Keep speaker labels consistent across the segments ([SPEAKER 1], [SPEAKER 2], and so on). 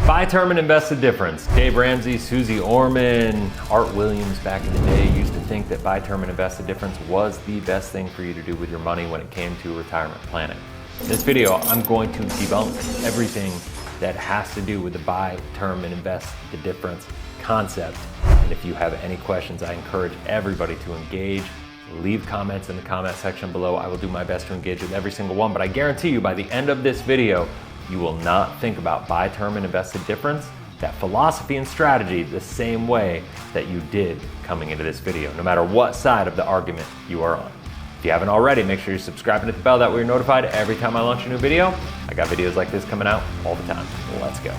[SPEAKER 1] Buy term and invest the difference. Dave Ramsey, Suze Orman, Art Williams back in the day used to think that buy term and invest the difference was the best thing for you to do with your money when it came to retirement planning. In this video, I'm going to debunk everything that has to do with the buy term and invest the difference concept. And if you have any questions, I encourage everybody to engage. Leave comments in the comment section below. I will do my best to engage with every single one, but I guarantee you by the end of this video, you will not think about buy term and invest the difference, that philosophy and strategy, the same way that you did coming into this video, no matter what side of the argument you are on. If you haven't already, make sure you're subscribing to the bell, that way you're notified every time I launch a new video. I got videos like this coming out all the time. Let's go.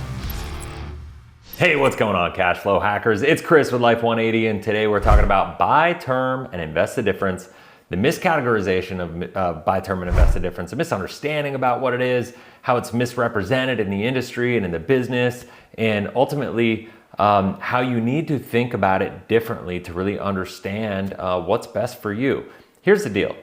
[SPEAKER 1] Hey, what's going on, Cashflow hackers? It's Chris with Life 180, and today we're talking about buy term and invest the difference, the miscategorization of buy term and invest the difference, a misunderstanding about what it is, how it's misrepresented in the industry and in the business, and ultimately how you need to think about it differently to really understand what's best for you. Here's the deal.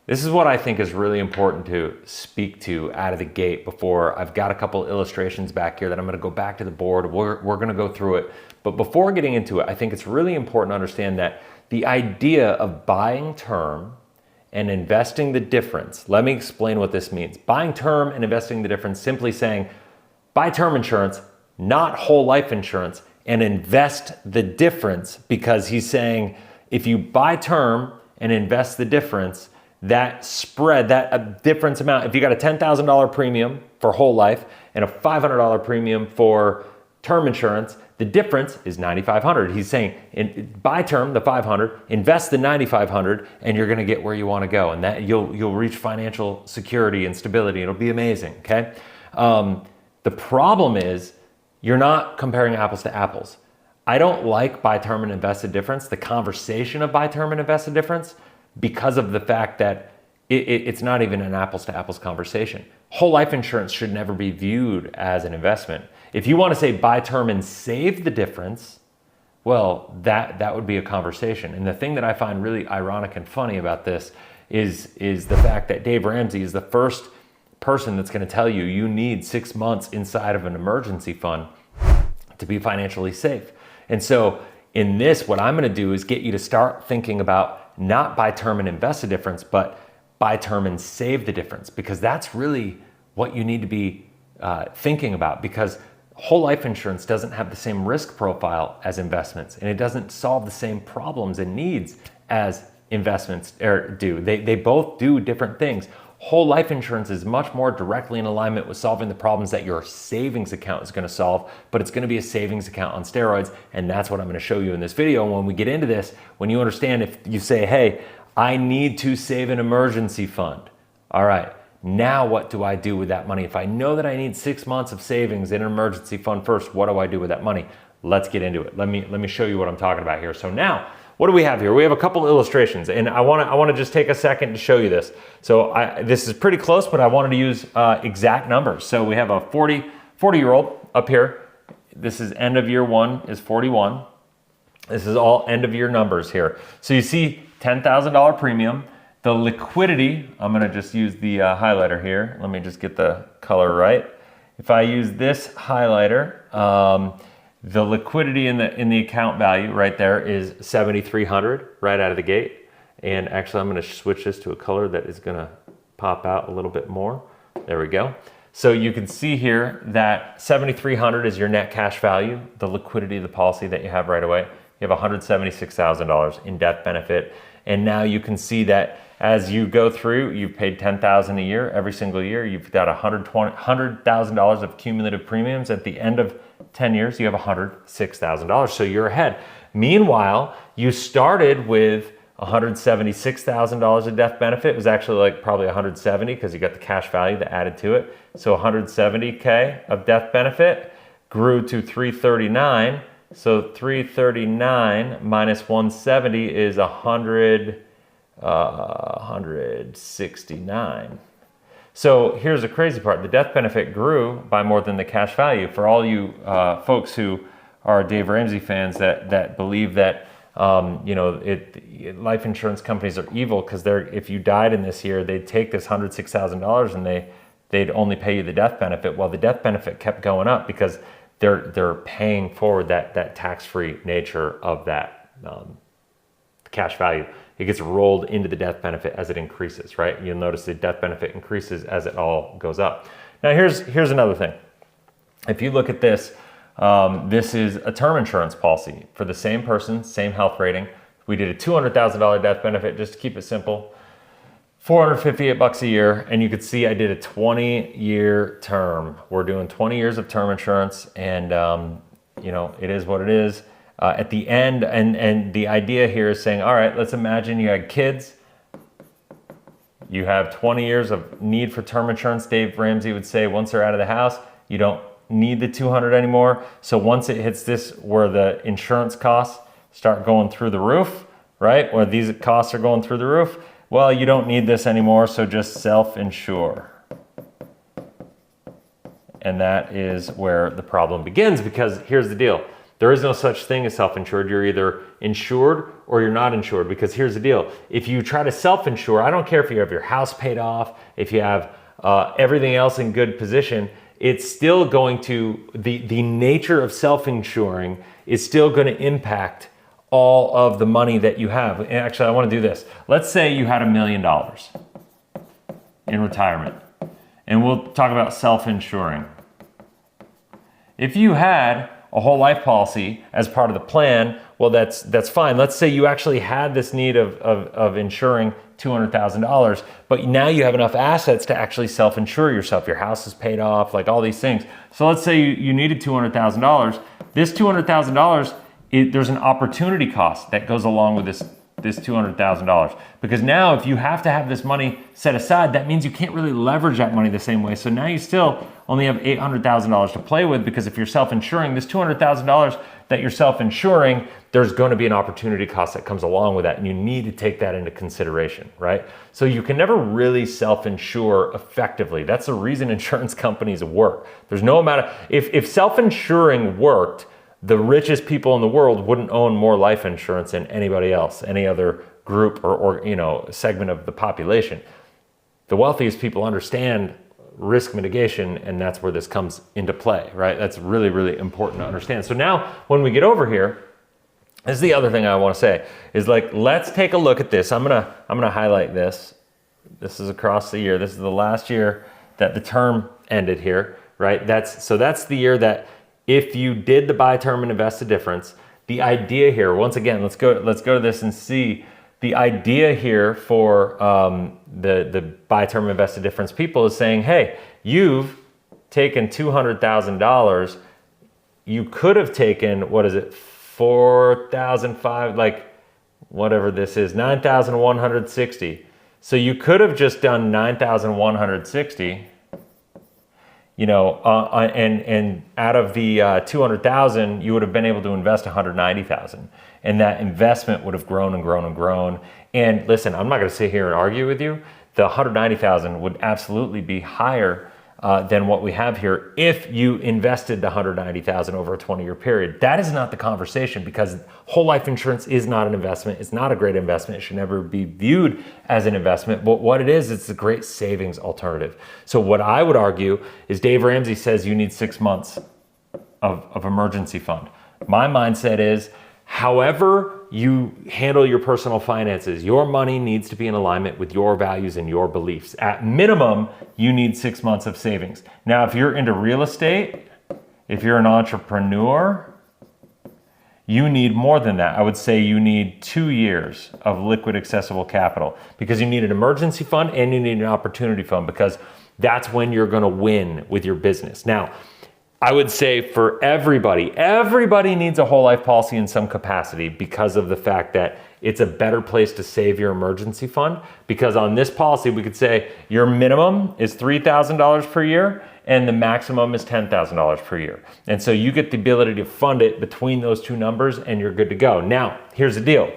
[SPEAKER 1] This is what I think is really important to speak to out of the gate before. I've got a couple illustrations back here that I'm gonna go back to the board. We're gonna go through it. But before getting into it, I think it's really important to understand that the idea of buying term and investing the difference, let me explain what this means. Buying term and investing the difference, simply saying, buy term insurance, not whole life insurance, and invest the difference, because he's saying, if you buy term and invest the difference, that spread, that difference amount, if you got a $10,000 premium for whole life and a $500 premium for term insurance, the difference is $9,500. He's saying, buy term, the $500, invest the $9,500, and you're gonna get where you wanna go. And that you'll reach financial security and stability. It'll be amazing, okay? The problem is, you're not comparing apples to apples. I don't like buy term and invest the difference, the conversation of buy term and invest the difference, because of the fact that it's not even an apples to apples conversation. Whole life insurance should never be viewed as an investment. If you want to say buy term and save the difference, well, that would be a conversation. And the thing that I find really ironic and funny about this is the fact that Dave Ramsey is the first person that's going to tell you you need 6 months inside of an emergency fund to be financially safe. And so in this, what I'm going to do is get you to start thinking about not buy term and invest the difference, but buy term and save the difference, because that's really what you need to be thinking about, because whole life insurance doesn't have the same risk profile as investments, and it doesn't solve the same problems and needs as investments do. They both do different things. Whole life insurance is much more directly in alignment with solving the problems that your savings account is going to solve, but it's going to be a savings account on steroids, and that's what I'm going to show you in this video. And when we get into this, when you understand, if you say, hey, I need to save an emergency fund. All right, now what do I do with that money? If I know that I need 6 months of savings in an emergency fund first, what do I do with that money? Let's get into it. Let me show you what I'm talking about here. So now, what do we have here? We have a couple illustrations, and I want to just take a second to show you this. So this is pretty close, but I wanted to use exact numbers. So we have a 40-year-old up here. This is end of year one is 41. This is all end of year numbers here. So you see $10,000 premium. The liquidity, I'm gonna just use the highlighter here. Let me just get the color right. If I use this highlighter, the liquidity in the account value right there is $7,300 right out of the gate. And actually, I'm going to switch this to a color that is going to pop out a little bit more. There we go. So you can see here that $7,300 is your net cash value, the liquidity of the policy that you have right away. You have $176,000 in death benefit. And now you can see that as you go through, you've paid $10,000 a year every single year. You've got $100,000 of cumulative premiums. At the end of 10 years, you have $106,000. So you're ahead. Meanwhile, you started with $176,000 of death benefit. It was actually like probably $170 because you got the cash value that added to it. So $170K of death benefit grew to $339. So 339 minus 170 is 169. So here's the crazy part. The death benefit grew by more than the cash value. For all you folks who are Dave Ramsey fans that believe that life insurance companies are evil because if you died in this year, they'd take this $106,000 and they'd only pay you the death benefit. Well, the death benefit kept going up because they're paying forward that tax-free nature of that cash value. It gets rolled into the death benefit as it increases, right? You'll notice the death benefit increases as it all goes up. Now here's another thing. If you look at this, this is a term insurance policy for the same person, same health rating. We did a $200,000 death benefit just to keep it simple. $458 a year, and you could see I did a 20-year term. We're doing 20 years of term insurance, and you know, it is what it is. At the end, and the idea here is saying, all right, let's imagine you had kids. You have 20 years of need for term insurance. Dave Ramsey would say once they're out of the house, you don't need the 200 anymore. So once it hits this where the insurance costs start going through the roof, right? Where these costs are going through the roof, well, you don't need this anymore, so just self-insure. And that is where the problem begins, because here's the deal. There is no such thing as self-insured. You're either insured or you're not insured, because here's the deal. If you try to self-insure, I don't care if you have your house paid off, if you have everything else in good position, it's still going to, the nature of self-insuring is still going to impact all of the money that you have. And actually, I want to do this. Let's say you had $1 million in retirement, and we'll talk about self-insuring. If you had a whole life policy as part of the plan, well, that's fine. Let's say you actually had this need of insuring $200,000, but now you have enough assets to actually self-insure yourself. Your house is paid off, like all these things. So let's say you needed $200,000. This $200,000, there's an opportunity cost that goes along with this $200,000, because now if you have to have this money set aside, that means you can't really leverage that money the same way. So now you still only have $800,000 to play with, because if you're self-insuring, this $200,000 that you're self-insuring, there's going to be an opportunity cost that comes along with that, and you need to take that into consideration, right? So you can never really self-insure effectively. That's the reason insurance companies work. There's no amount of, if self-insuring worked, the richest people in the world wouldn't own more life insurance than anybody else, any other group or you know, segment of the population. The wealthiest people understand risk mitigation, and that's where this comes into play, right? That's really, really important to understand. So now when we get over here, this is the other thing I want to say, is like, let's take a look at this. I'm gonna highlight this. This is across the year. This is the last year that the term ended here, right? That's the year that if you did the buy term and invest the difference, the idea here, once again, let's go to this and see the idea here for the buy term invest the difference people is saying, hey, you've taken $200,000. You could have taken, what is it, 4,005, like whatever this is, 9,160. So you could have just done 9,160. You know, and out of the 200,000, you would have been able to invest 190,000, and that investment would have grown and grown and grown. And listen, I'm not going to sit here and argue with you. The 190,000 would absolutely be higher than what we have here if you invested the 190,000 over a 20-year period. That is not the conversation, because whole life insurance is not an investment. It's not a great investment. It should never be viewed as an investment. But what it is, it's a great savings alternative. So what I would argue is Dave Ramsey says you need 6 months of emergency fund. My mindset is, however you handle your personal finances, your money needs to be in alignment with your values and your beliefs. At minimum, you need 6 months of savings. Now, if you're into real estate, if you're an entrepreneur, you need more than that. I would say you need 2 years of liquid accessible capital, because you need an emergency fund and you need an opportunity fund, because that's when you're going to win with your business. Now, I would say for everybody needs a whole life policy in some capacity, because of the fact that it's a better place to save your emergency fund. Because on this policy, we could say your minimum is $3,000 per year and the maximum is $10,000 per year. And so you get the ability to fund it between those two numbers and you're good to go. Now, here's the deal.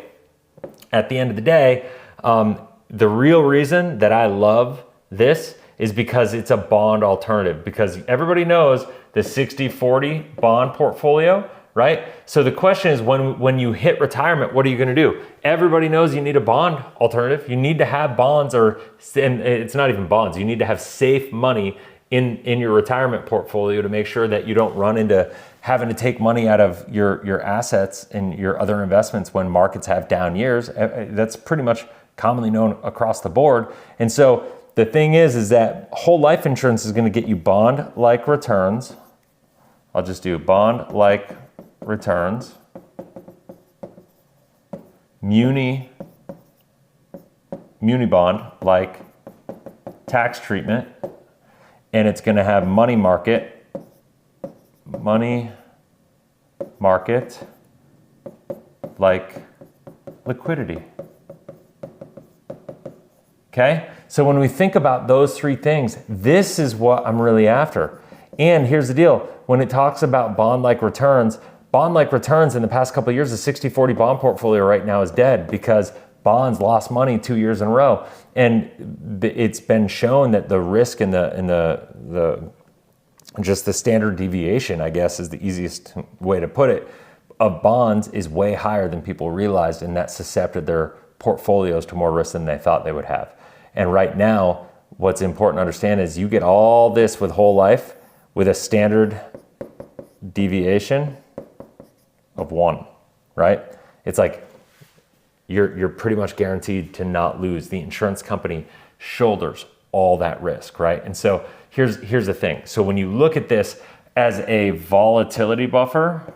[SPEAKER 1] At the end of the day, the real reason that I love this is because it's a bond alternative, because everybody knows the 60-40 bond portfolio, right? So the question is, when you hit retirement, what are you going to do? Everybody knows you need a bond alternative. You need to have bonds, and it's not even bonds. You need to have safe money in your retirement portfolio to make sure that you don't run into having to take money out of your assets and your other investments when markets have down years. That's pretty much commonly known across the board. And so the thing is that whole life insurance is going to get you bond-like returns. I'll just do bond-like returns, muni bond like tax treatment, and it's going to have money market like liquidity. Okay? So when we think about those three things, this is what I'm really after. And here's the deal. When it talks about bond-like returns in the past couple of years, the 60-40 bond portfolio right now is dead because bonds lost money 2 years in a row. And it's been shown that the risk in the just the standard deviation, I guess is the easiest way to put it, of bonds is way higher than people realized, and that suscepted their portfolios to more risk than they thought they would have. And right now, what's important to understand is you get all this with whole life with a standard deviation of 1, right? It's like you're pretty much guaranteed to not lose. The insurance company shoulders all that risk, right? And so here's the thing. So when you look at this as a volatility buffer,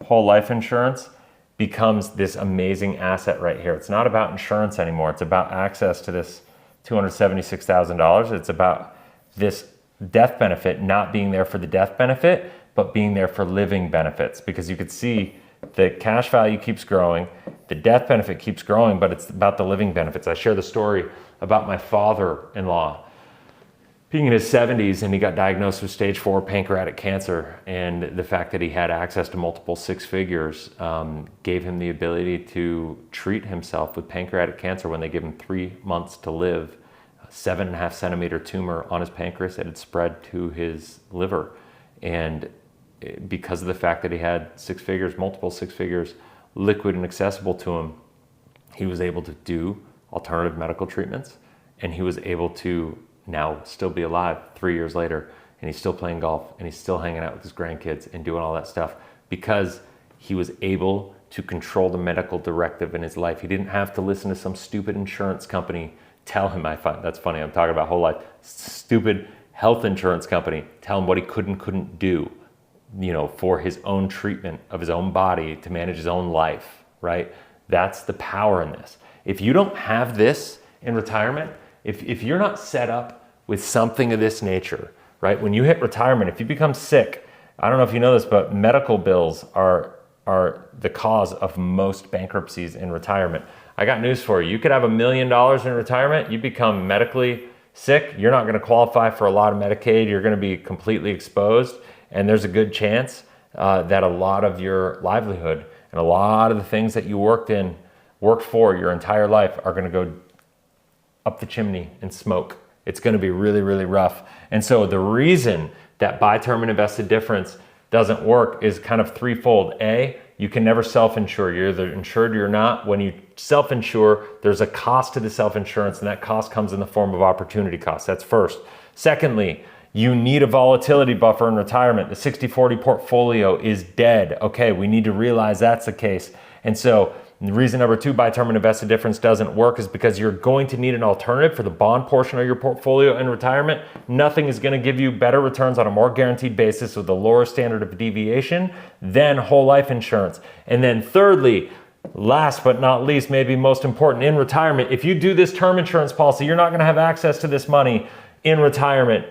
[SPEAKER 1] whole life insurance becomes this amazing asset right here. It's not about insurance anymore. It's about access to this $276,000. It's about this death benefit not being there for the death benefit, but being there for living benefits, because you could see the cash value keeps growing, the death benefit keeps growing, but it's about the living benefits. I share the story about my father-in-law being in his 70s, and he got diagnosed with stage 4 pancreatic cancer, and the fact that he had access to multiple six figures gave him the ability to treat himself with pancreatic cancer when they gave him 3 months to live. 7.5 centimeter tumor on his pancreas that had spread to his liver. And because of the fact that he had six figures, multiple six figures, liquid and accessible to him, he was able to do alternative medical treatments, and he was able to now still be alive 3 years later, and he's still playing golf, and he's still hanging out with his grandkids and doing all that stuff because he was able to control the medical directive in his life. He didn't have to listen to some stupid insurance company tell him, that's funny, I'm talking about whole life, stupid health insurance company tell him what he couldn't do, for his own treatment of his own body to manage his own life, right? That's the power in this. If you don't have this in retirement, if you're not set up with something of this nature, right? When you hit retirement, if you become sick, I don't know if you know this, but medical bills are the cause of most bankruptcies in retirement. I got news for you. You could have $1 million in retirement. You become medically sick. You're not going to qualify for a lot of Medicaid. You're going to be completely exposed. And there's a good chance that a lot of your livelihood and a lot of the things that you worked for your entire life are going to go up the chimney in smoke. It's going to be really, really rough. And so the reason that buy term and invested difference doesn't work is kind of threefold. A, you can never self-insure. You're either insured or you're not. When you self-insure, there's a cost to the self-insurance, and that cost comes in the form of opportunity cost. That's first. Secondly, you need a volatility buffer in retirement. The 60-40 portfolio is dead. Okay, we need to realize that's the case. And so the reason number two, buy term and invested difference doesn't work is because you're going to need an alternative for the bond portion of your portfolio in retirement. Nothing is going to give you better returns on a more guaranteed basis with a lower standard of deviation than whole life insurance. And then thirdly, last but not least, maybe most important, in retirement, if you do this term insurance policy, you're not going to have access to this money in retirement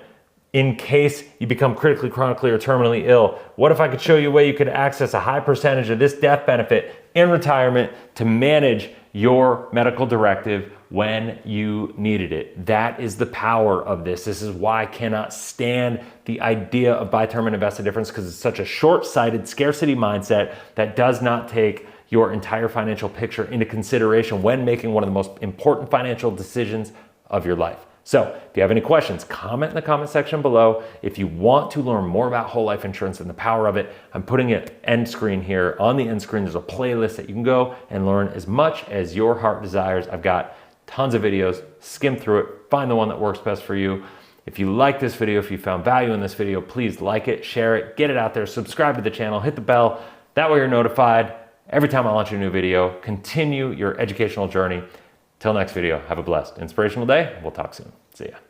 [SPEAKER 1] in case you become critically, chronically, or terminally ill. What if I could show you a way you could access a high percentage of this death benefit in retirement to manage your medical directive when you needed it? That is the power of this. This is why I cannot stand the idea of buy term and invested difference, because it's such a short-sighted scarcity mindset that does not take your entire financial picture into consideration when making one of the most important financial decisions of your life. So if you have any questions, comment in the comment section below. If you want to learn more about whole life insurance and the power of it, I'm putting it end screen here. On the end screen, there's a playlist that you can go and learn as much as your heart desires. I've got tons of videos. Skim through it, find the one that works best for you. If you like this video, if you found value in this video, please like it, share it, get it out there, subscribe to the channel, hit the bell. That way you're notified every time I launch a new video. Continue your educational journey. Till next video, have a blessed, inspirational day. We'll talk soon. See ya.